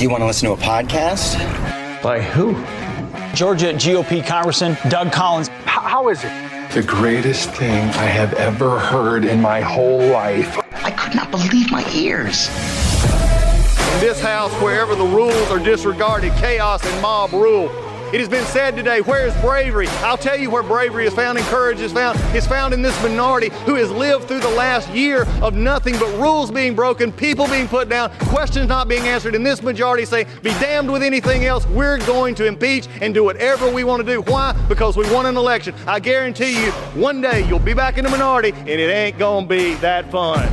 You want to listen to a podcast? By who? Georgia GOP Congressman Doug Collins. How is it? The greatest thing I have ever heard in my whole life. I could not believe my ears. In this house, wherever the rules are disregarded, chaos and mob rule. It has been said today, where is bravery? I'll tell you where bravery is found and courage is found. It's found in this minority who has lived through the last year of nothing but rules being broken, people being put down, questions not being answered. And this majority say, be damned with anything else. We're going to impeach and do whatever we want to do. Why? Because we won an election. I guarantee you, one day you'll be back in the minority and it ain't gonna be that fun.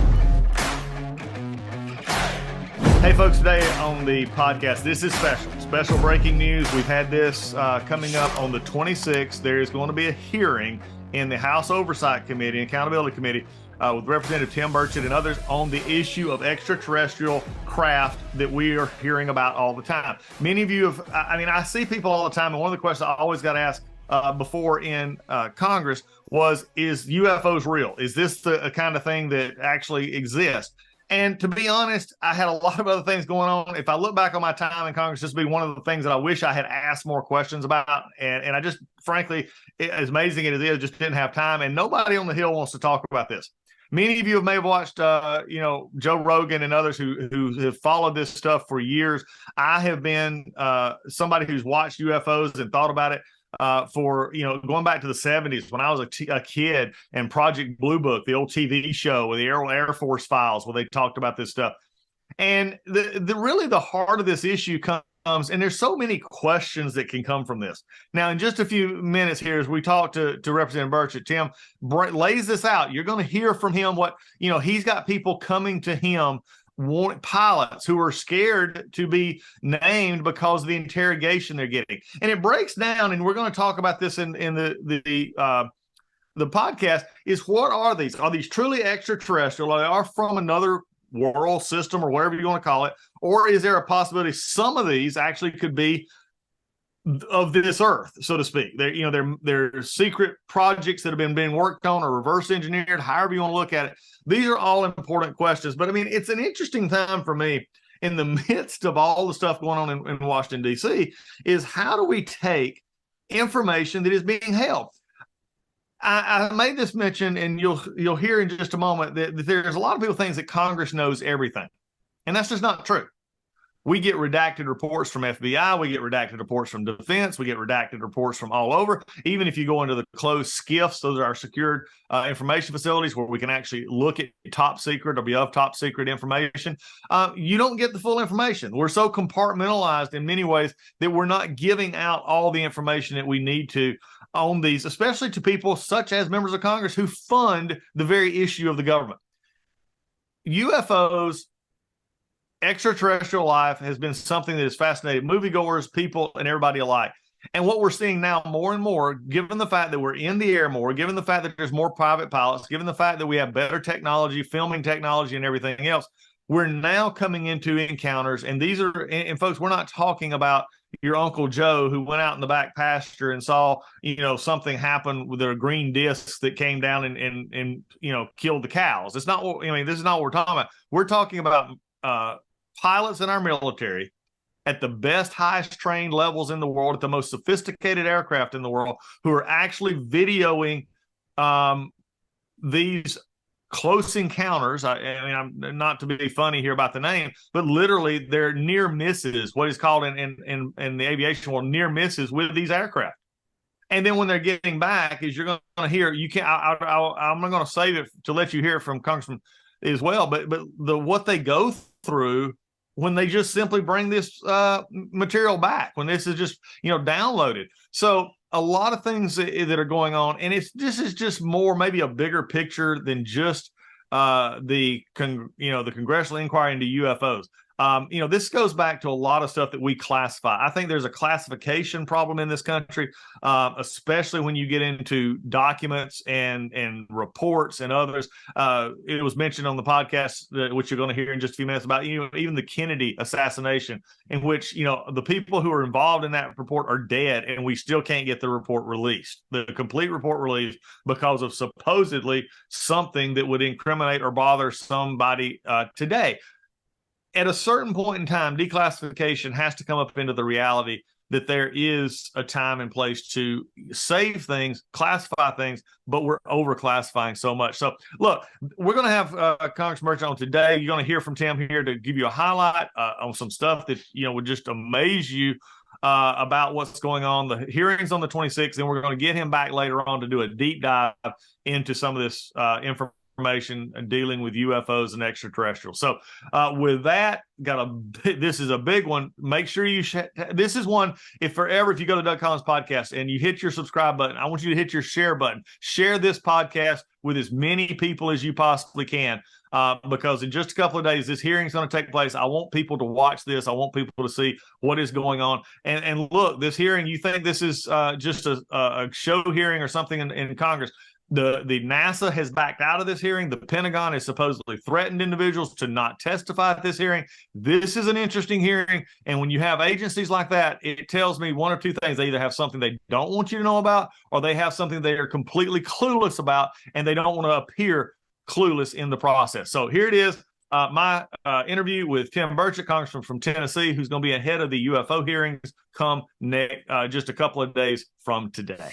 Hey folks, today on the podcast, this is special breaking news. We've had this coming up on the 26th. There is going to be a hearing in the House Oversight Committee and Accountability Committee with Representative Tim Burchett and others on the issue of extraterrestrial craft that we are hearing about all the time. Many of you have, I see people all the time, and one of the questions I always got asked before in Congress was, is UFOs real? Is this the kind of thing that actually exists? And to be honest, I had a lot of other things going on. If I look back on my time in Congress, this would be one of the things that I wish I had asked more questions about. And I just, frankly, as amazing as it is, just didn't have time. And nobody on the Hill wants to talk about this. Many of you may have watched, Joe Rogan and others who have followed this stuff for years. I have been somebody who's watched UFOs and thought about it for, going back to the 70s when I was a kid, and Project Blue Book, the old TV show with the Air Force Files, where they talked about this stuff. And the heart of this issue comes, and there's so many questions that can come from this. Now, in just a few minutes here, as we talk to Representative Burchett, Tim lays this out. You're going to hear from him what, he's got people coming to him, pilots who are scared to be named because of the interrogation they're getting. And it breaks down, and we're going to talk about this in the podcast, is what are these? Are these truly extraterrestrial? Are they from another world system or whatever you want to call it? Or is there a possibility some of these actually could be of this earth, so to speak? They're secret projects that have been being worked on or reverse engineered, however you want to look at it. These are all important questions. But it's an interesting time for me in the midst of all the stuff going on in Washington, D.C., is how do we take information that is being held? I made this mention, and you'll hear in just a moment that there's a lot of people think that Congress knows everything. And that's just not true. We get redacted reports from FBI. We get redacted reports from Defense. We get redacted reports from all over. Even if you go into the closed SCIFs, those are our secured information facilities where we can actually look at top secret or above top secret information. You don't get the full information. We're so compartmentalized in many ways that we're not giving out all the information that we need to on these, especially to people such as members of Congress who fund the very issue of the government. UFOs, extraterrestrial life, has been something that has fascinated moviegoers, people, and everybody alike. And what we're seeing now more and more, given the fact that we're in the air more, given the fact that there's more private pilots, given the fact that we have better technology, filming technology, and everything else, we're now coming into encounters. And these are, and folks, we're not talking about your Uncle Joe who went out in the back pasture and saw, something happen with a green disc that came down and killed the cows. It's not what, this is not what we're talking about. We're talking about pilots in our military at the best, highest trained levels in the world, at the most sophisticated aircraft in the world, who are actually videoing these close encounters. I'm not to be funny here about the name, but literally they're near misses, what is called in the aviation world, near misses with these aircraft. And then when they're getting back, is you're going to hear, I'm not going to save it to let you hear it from Congressman as well, but what they go through when they just simply bring this material back, when this is just downloaded. So a lot of things that are going on, and this is just more maybe a bigger picture than just the congressional inquiry into UFOs. This goes back to a lot of stuff that we classify. I think there's a classification problem in this country, especially when you get into documents and reports and others. It was mentioned on the podcast, which you're going to hear in just a few minutes, about even the Kennedy assassination, in which the people who are involved in that report are dead, and we still can't get the report released, the complete report released, because of supposedly something that would incriminate or bother somebody today. at a certain point in time, declassification has to come up into the reality that there is a time and place to save things, classify things, but we're overclassifying so much. So, look, we're going to have Congressman Burchett on today. You're going to hear from Tim here to give you a highlight on some stuff that would just amaze you about what's going on. The hearings on the 26th, and we're going to get him back later on to do a deep dive into some of this information and dealing with UFOs and extraterrestrials. So with that, this is a big one. Make sure you this is one, if you go to Doug Collins podcast and you hit your subscribe button, I want you to hit your share button. Share this podcast with as many people as you possibly can, because in just a couple of days, this hearing is going to take place. I want people to watch this. I want people to see what is going on. And look, this hearing, you think this is just a show hearing or something in Congress. The NASA has backed out of this hearing. The Pentagon has supposedly threatened individuals to not testify at this hearing. This is an interesting hearing. And when you have agencies like that, it tells me one or two things. They either have something they don't want you to know about, or they have something they are completely clueless about, and they don't want to appear clueless in the process. So here it is. My interview with Tim Burchett, Congressman from Tennessee, who's going to be ahead of the UFO hearings come just a couple of days from today.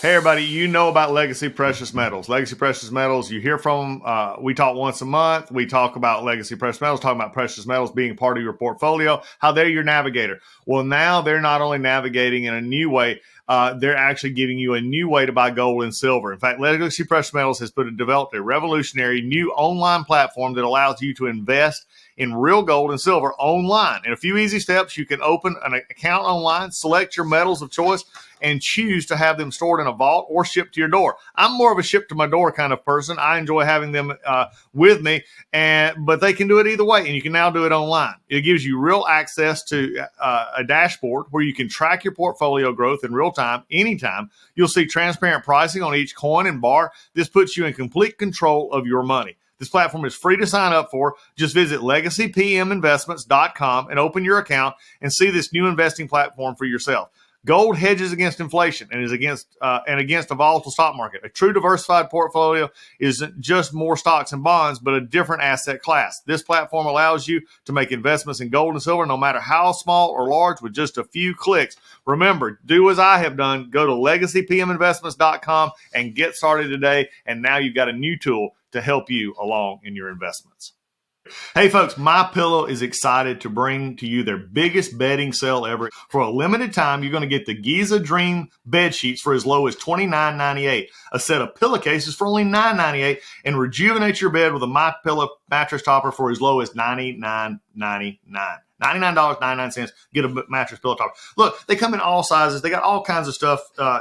Hey, everybody, you know about Legacy Precious Metals. Legacy Precious Metals, you hear from them. We talk once a month. We talk about Legacy Precious Metals, talking about precious metals being part of your portfolio, how they're your navigator. Well, now they're not only navigating in a new way, they're actually giving you a new way to buy gold and silver. In fact, Legacy Precious Metals has developed a revolutionary new online platform that allows you to invest in real gold and silver online. In a few easy steps, you can open an account online, select your metals of choice, and choose to have them stored in a vault or shipped to your door. I'm more of a ship to my door kind of person. I enjoy having them with me, but they can do it either way, and you can now do it online. It gives you real access to a dashboard where you can track your portfolio growth in real time, anytime. You'll see transparent pricing on each coin and bar. This puts you in complete control of your money. This platform is free to sign up for. Just visit legacypminvestments.com and open your account and see this new investing platform for yourself. Gold hedges against inflation and is against a volatile stock market. A true diversified portfolio isn't just more stocks and bonds, but a different asset class. This platform allows you to make investments in gold and silver, no matter how small or large, with just a few clicks. Remember, do as I have done. Go to legacypminvestments.com and get started today. And now you've got a new tool to help you along in your investments. Hey folks, MyPillow is excited to bring to you their biggest bedding sale ever. For a limited time, you're going to get the Giza Dream bed sheets for as low as $29.98, a set of pillowcases for only $9.98, and rejuvenate your bed with a MyPillow mattress topper for as low as $99.99. $99.99. Get a mattress pillow topper. Look, they come in all sizes. They got all kinds of stuff,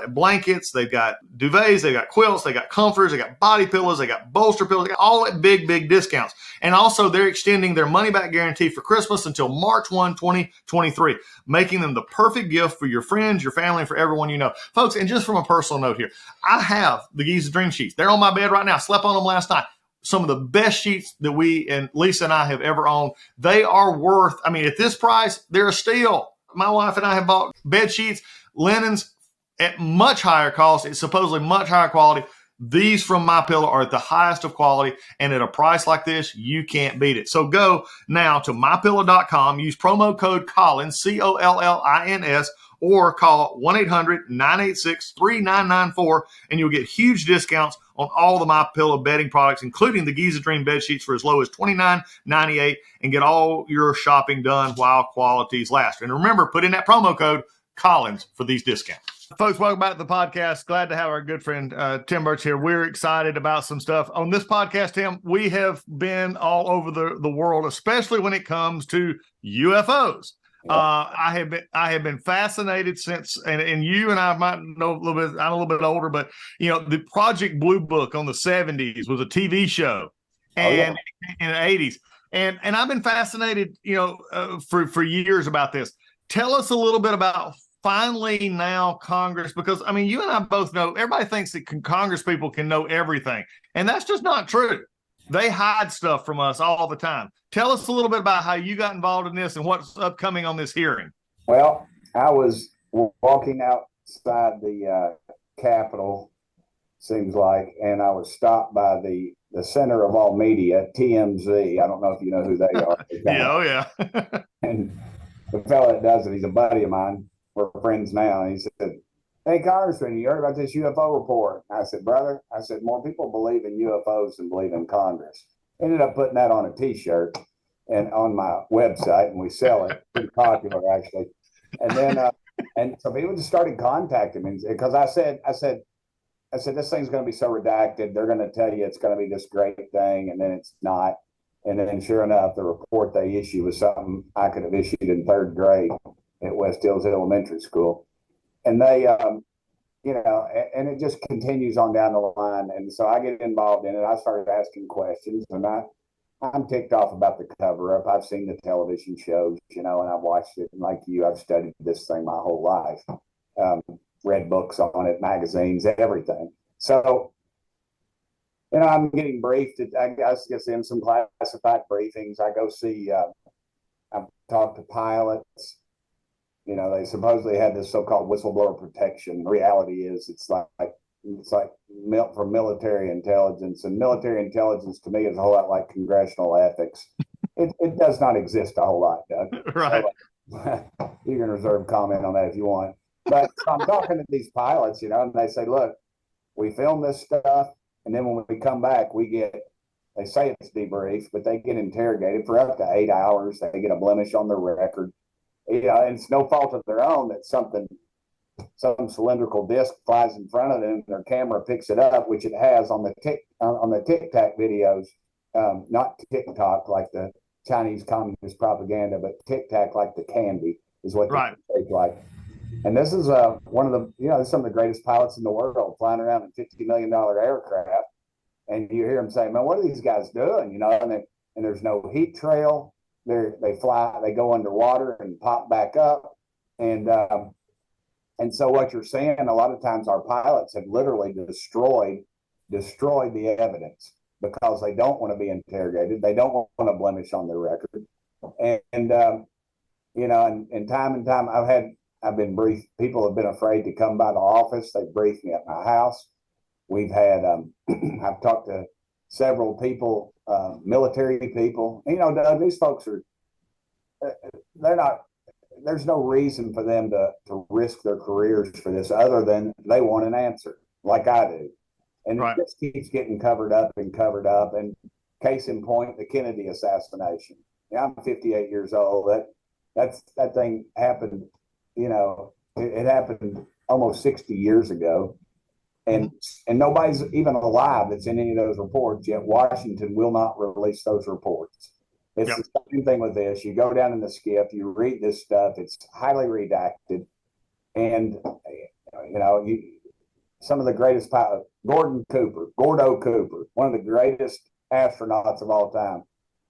blankets. They've got duvets. They've got quilts. They got comforters. They got body pillows. They got bolster pillows. They got all that big discounts. And also, they're extending their money-back guarantee for Christmas until March 1, 2023, making them the perfect gift for your friends, your family, and for everyone you know. Folks, and just from a personal note here, I have the Giza Dream sheets. They're on my bed right now. I slept on them last night. Some of the best sheets that we and Lisa and I have ever owned. They are worth, at this price, they're a steal. My wife and I have bought bed sheets, linens at much higher cost. It's supposedly much higher quality. These from MyPillow are at the highest of quality, and at a price like this, you can't beat it. So go now to MyPillow.com, use promo code Collins, COLLINS, or call 1-800-986-3994, and you'll get huge discounts on all the MyPillow bedding products, including the Giza Dream bed sheets for as low as $29.98, and get all your shopping done while qualities last. And remember, put in that promo code Collins for these discounts. Folks, welcome back to the podcast. Glad to have our good friend Tim Burchett here. We're excited about some stuff. On this podcast, Tim, we have been all over the world, especially when it comes to UFOs. I have been fascinated since, and you and I might know a little bit. I'm a little bit older, but the Project Blue Book on the 70s was a TV show, and in the 80s, and I've been fascinated, for years about this. Tell us a little bit about finally now Congress, because you and I both know everybody thinks that Congress people can know everything, and that's just not true. They hide stuff from us all the time. Tell us a little bit about how you got involved in this and what's upcoming on this hearing. Well, I was walking outside the Capitol, seems like, and I was stopped by the the center of all media, TMZ. I don't know if you know who they are. Yeah, oh yeah. And the fellow that does it, he's a buddy of mine. We're friends now. And he said, "Hey, Congressman, you heard about this UFO report?" And I said, "Brother," I said, "more people believe in UFOs than believe in Congress." Ended up putting that on a T-shirt and on my website, and we sell it. Pretty popular, actually. And then, and so people just started contacting me because I said, this thing's going to be so redacted. They're going to tell you it's going to be this great thing, and then it's not. And then, sure enough, the report they issued was something I could have issued in third grade at West Hills Elementary School. And they, you know, and it just continues on down the line. And so I get involved in it. I started asking questions, and I'm ticked off about the cover up. I've seen the television shows, you know, and I've watched it. And like you, I've studied this thing my whole life. Read books on it, magazines, everything. So, you know, I'm getting briefed. I guess in some classified briefings. I go see, I've talked to pilots. You know, they supposedly had this so-called whistleblower protection. The reality is it's like from military intelligence, and military intelligence to me is a whole lot like congressional ethics. It does not exist a whole lot, Doug. Right. So, you can reserve comment on that if you want. But I'm talking to these pilots, you know, and they say, "Look, we film this stuff, and then when we come back, they say it's debriefed, but they get interrogated for up to 8 hours. They get a blemish on their record. You know, and it's no fault of their own that some cylindrical disc flies in front of them, and their camera picks it up, which it has on the Tic Tac videos, not TikTok like the Chinese communist propaganda, but Tic Tac like the candy is what Right. they take like." And this is one of the, you know, some of the greatest pilots in the world flying around in $50 million aircraft. And you hear them say, "Man, what are these guys doing?" You know, and there's no heat trail. They fly, they go underwater and pop back up. And so what you're seeing, a lot of times our pilots have literally destroyed the evidence because they don't want to be interrogated. They don't want a blemish on their record. And you know, and time I've been briefed. People have been afraid to come by the office. They briefed me at my house. We've had, I've talked to several people, military people. You know, Doug, these folks they're not, there's no reason for them to risk their careers for this other than they want an answer, like I do. And Right. It just keeps getting covered up. And case in point, the Kennedy assassination. Yeah, I'm 58 years old. That thing happened. You know, it happened almost 60 years ago, and nobody's even alive that's in any of those reports yet. Washington will not release those reports. It's Yep. the same thing with this. You go down in the skiff, you read this stuff. It's highly redacted, and you know, some of the greatest pilots, Gordo Cooper, one of the greatest astronauts of all time.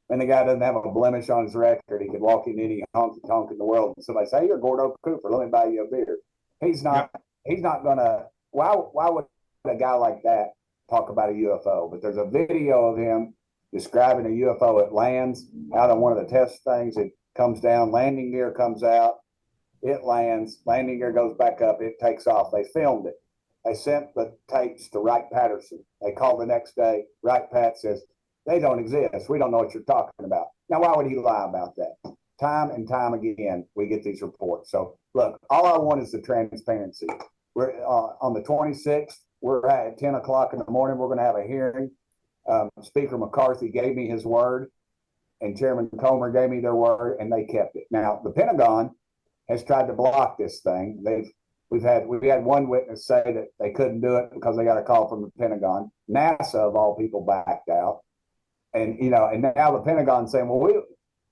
And the guy doesn't have a blemish on his record. He could walk in any honky tonk in the world and somebody say, "Hey, you're Gordo Cooper. Let me buy you a beer." He's not. Yep. He's not gonna. Why would a guy like that talk about a UFO? But there's a video of him describing a UFO. It lands out on one of the test things. It comes down. Landing gear comes out. It lands. Landing gear goes back up. It takes off. They filmed it. They sent the tapes to Wright Patterson. They called the next day. Wright Pat says, "They don't exist. We don't know what you're talking about." Now, why would he lie about that? Time and time again, we get these reports. So, look, all I want is the transparency. We're on the 26th. We're at 10 o'clock in the morning. We're going to have a hearing. Speaker McCarthy gave me his word, and Chairman Comer gave me their word, and they kept it. Now, the Pentagon has tried to block this thing. We had one witness say that they couldn't do it because they got a call from the Pentagon. NASA, of all people, backed out. And, you know, and now the Pentagon's saying, well,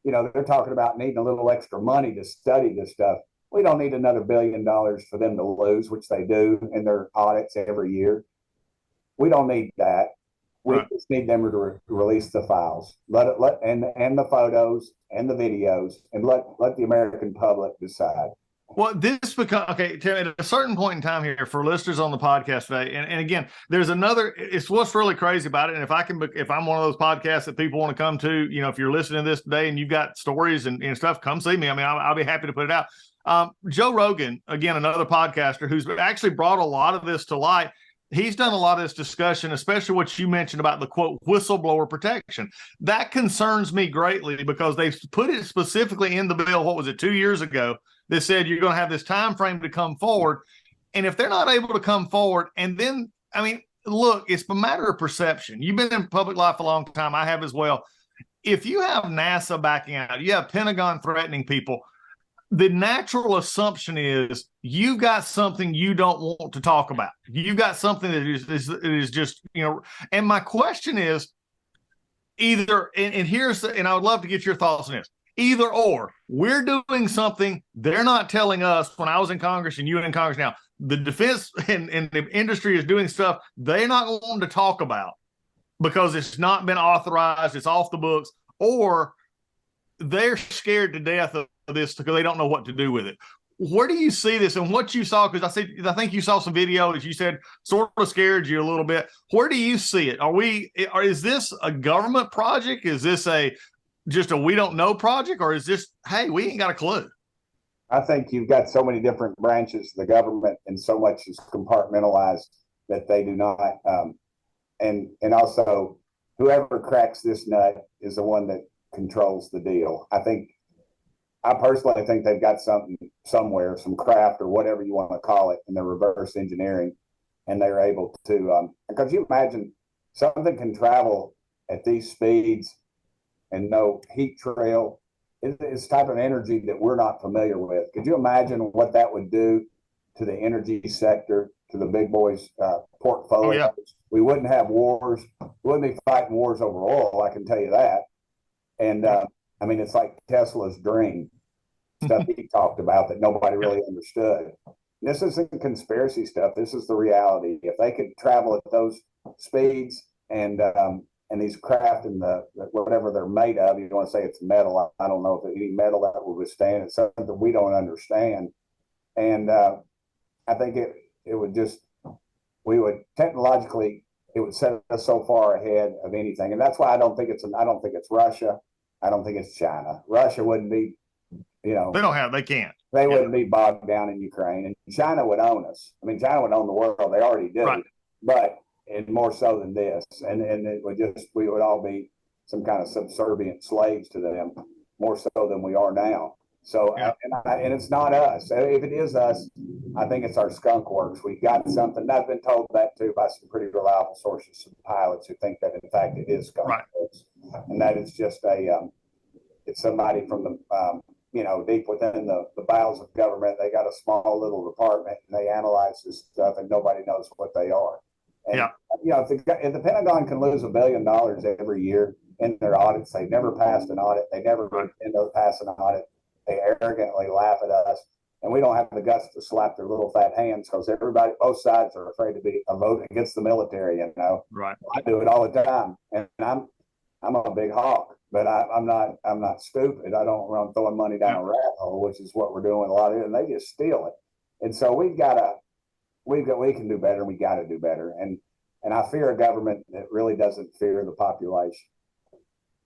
they're talking about needing a little extra money to study this stuff. We don't need another $1 billion for them to lose, which they do in their audits every year. We don't need that. We just need them to release the files, and the photos and the videos, and let the American public decide. Well, this becomes okay. Tim, at a certain point in time here, for listeners on the podcast today, and again, there's another. It's what's really crazy about it. And if I'm one of those podcasts that people want to come to, you know, if you're listening to this today and you've got stories and stuff, come see me. I mean, I'll be happy to put it out. Joe Rogan, again, another podcaster who's actually brought a lot of this to light. he's done a lot of this discussion, especially what you mentioned about the quote whistleblower protection. That concerns me greatly because they've put it specifically in the bill. What was it, 2 years ago? They said you're going to have this time frame to come forward. And if they're not able to come forward, and then, I mean, look, it's a matter of perception. You've been in public life a long time. I have as well. If you have NASA backing out, you have Pentagon threatening people, the natural assumption is you got something you don't want to talk about. You got something that is just, you know, and my question is either, and I would love to get your thoughts on this, either or, we're doing something they're not telling us when I was in Congress and you in Congress now. The defense and the industry is doing stuff they're not wanting to talk about because it's not been authorized, it's off the books, or they're scared to death of this because they don't know what to do with it. Where do you see this and what you saw? Because I think you saw some video, as you said, sort of scared you a little bit. Where do you see it? Is this a government project? Is this just a we don't know project, or is this, hey, we ain't got a clue? I think you've got so many different branches of the government and so much is compartmentalized that they do not. And also, whoever cracks this nut is the one that controls the deal. I personally think they've got something somewhere, some craft or whatever you want to call it, in their reverse engineering, and they're able to. Because you imagine something can travel at these speeds and no heat trail. It's type of energy that we're not familiar with. Could you imagine what that would do to the energy sector, to the big boys' portfolio? Oh, yeah. We wouldn't have wars. We wouldn't be fighting wars over oil, I can tell you that. And I mean, it's like Tesla's dream, stuff he talked about that nobody really understood. This isn't conspiracy stuff. This is the reality. If they could travel at those speeds and these craft and whatever they're made of, you want to say it's metal. I don't know if any metal that would withstand. It's something that we don't understand. And I think it would just, we would technologically, it would set us so far ahead of anything. And that's why I don't think it's Russia. I don't think it's China. Russia wouldn't be, they can't. They wouldn't be bogged down in Ukraine, and China would own us. I mean, China would own the world. They already do, right. But more so than this. And it would we would all be some kind of subservient slaves to them, more so than we are now. So, yeah. And it's not us. If it is us, I think it's our skunk works. We've got something. I've been told that too by some pretty reliable sources, some pilots who think that in fact it is skunk works, and that it's just it's somebody from the deep within the bowels of government. They got a small little department and they analyze this stuff, and nobody knows what they are. And, if the Pentagon can lose $1 billion every year in their audits, they never passed an audit. They never end up passing an audit. They arrogantly laugh at us, and we don't have the guts to slap their little fat hands because both sides are afraid to be a vote against the military. Right. I do it all the time, and I'm a big hawk, but I'm not stupid. I don't run throwing money down a rat hole, which is what we're doing a lot of it, and they just steal it. And so we can do better. We got to do better, and I fear a government that really doesn't fear the population.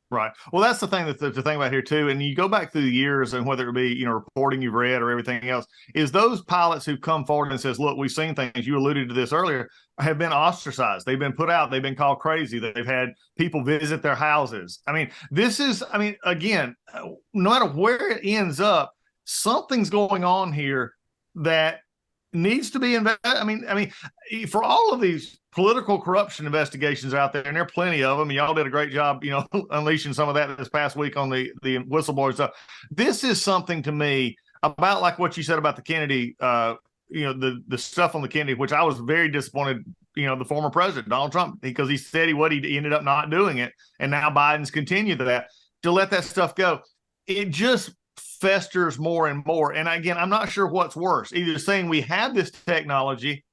Right. Well, that's the thing to think about here too. And you go back through the years, and whether it be reporting you've read or everything else, is those pilots who come forward and says, "Look, we've seen things." You alluded to this earlier. Have been ostracized. They've been put out. They've been called crazy. They've had people visit their houses. I mean, again, no matter where it ends up, something's going on here that needs to be investigated. I mean, for all of these political corruption investigations out there, and there are plenty of them. Y'all did a great job, unleashing some of that this past week on the whistleblower stuff. This is something to me about like what you said about the Kennedy, the stuff on the Kennedy, which I was very disappointed. The former president Donald Trump, because he said he ended up not doing it, and now Biden's continued to let that stuff go. It just festers more and more. And again, I'm not sure what's worse, either saying we have this technology,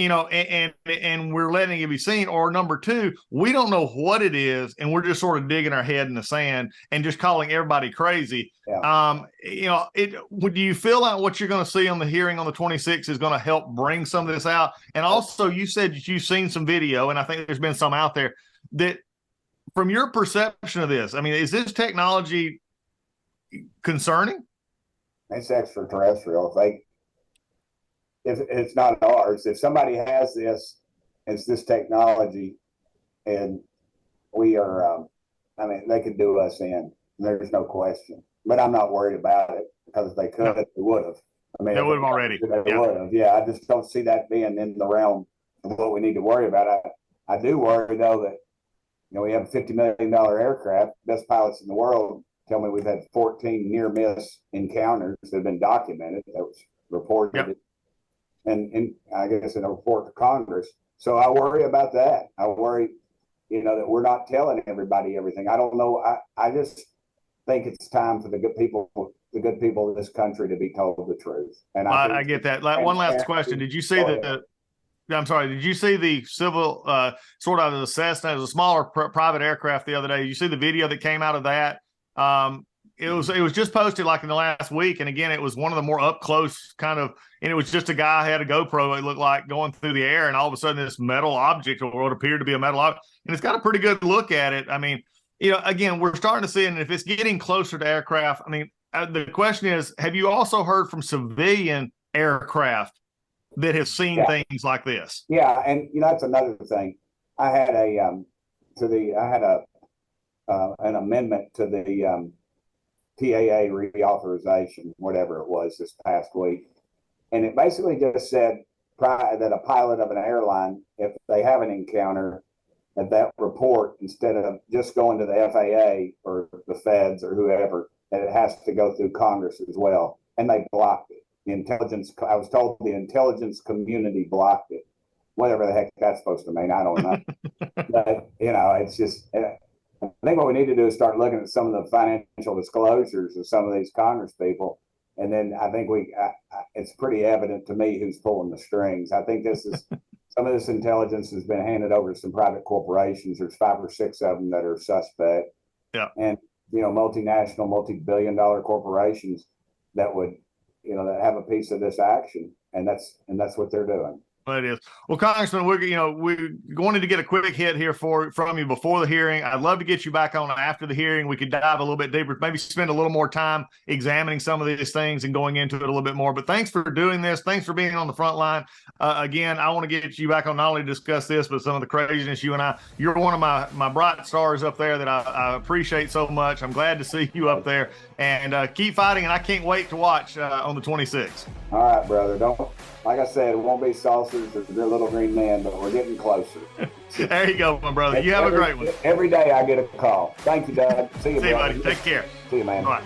and we're letting it be seen, or number two, we don't know what it is, and we're just sort of digging our head in the sand and just calling everybody crazy. Yeah. Do you feel like what you're going to see on the hearing on the 26th is going to help bring some of this out? And also, you said that you've seen some video, and I think there's been some out there that, from your perception of this, I mean, is this technology concerning? It's extraterrestrial. If it's not ours, if somebody has this it's this technology, and we are. I mean, they could do us in. There's no question. But I'm not worried about it because if they could, they would have. I mean, They would have already. They would have. Yeah, I just don't see that being in the realm of what we need to worry about. I do worry though that we have a $50 million aircraft, best pilots in the world. Tell me we've had 14 near miss encounters that have been documented. That was reported, and I guess in a report to Congress. So I worry about that. I worry, that we're not telling everybody everything. I don't know. I just think it's time for the good people of this country to be told the truth. And I get that. One last question: did you see I'm sorry. Did you see the civil sort of Cessna? It was a smaller private aircraft the other day. Did you see the video that came out of that? It was just posted like in the last week, and again, it was one of the more up close kind of, and it was just a guy who had a GoPro. It looked like going through the air, and all of a sudden, this metal object, or what appeared to be a metal object, and it's got a pretty good look at it. I mean, again, we're starting to see it, and if it's getting closer to aircraft, I mean, the question is, have you also heard from civilian aircraft that have seen things like this? Yeah, and that's another thing. I had an amendment to the TAA reauthorization, whatever it was, this past week, and it basically just said that a pilot of an airline, if they have an encounter, that report, instead of just going to the FAA or the feds or whoever, that it has to go through Congress as well, and they blocked it. I was told the intelligence community blocked it. Whatever the heck that's supposed to mean, I don't know. But it's just, I think what we need to do is start looking at some of the financial disclosures of some of these Congress people, and then I think it's pretty evident to me who's pulling the strings. I think some of this intelligence has been handed over to some private corporations. There's 5 or 6 of them that are suspect. Yeah, and multinational, multi-billion-dollar corporations that would. That have a piece of this action, and that's what they're doing. It is. Well, Congressman, we wanted to get a quick hit here from you before the hearing. I'd love to get you back on after the hearing. We could dive a little bit deeper, maybe spend a little more time examining some of these things and going into it a little bit more. But thanks for doing this. Thanks for being on the front line. Again, I want to get you back on not only to discuss this, but some of the craziness you're one of my bright stars up there that I appreciate so much. I'm glad to see you up there, and keep fighting. And I can't wait to watch on the 26th. All right, brother. Like I said, it won't be saucers or the little green men, but we're getting closer. There you go, my brother. You have a great one. Every day I get a call. Thank you, Doug. See you, buddy. Take care. See you, man. All right.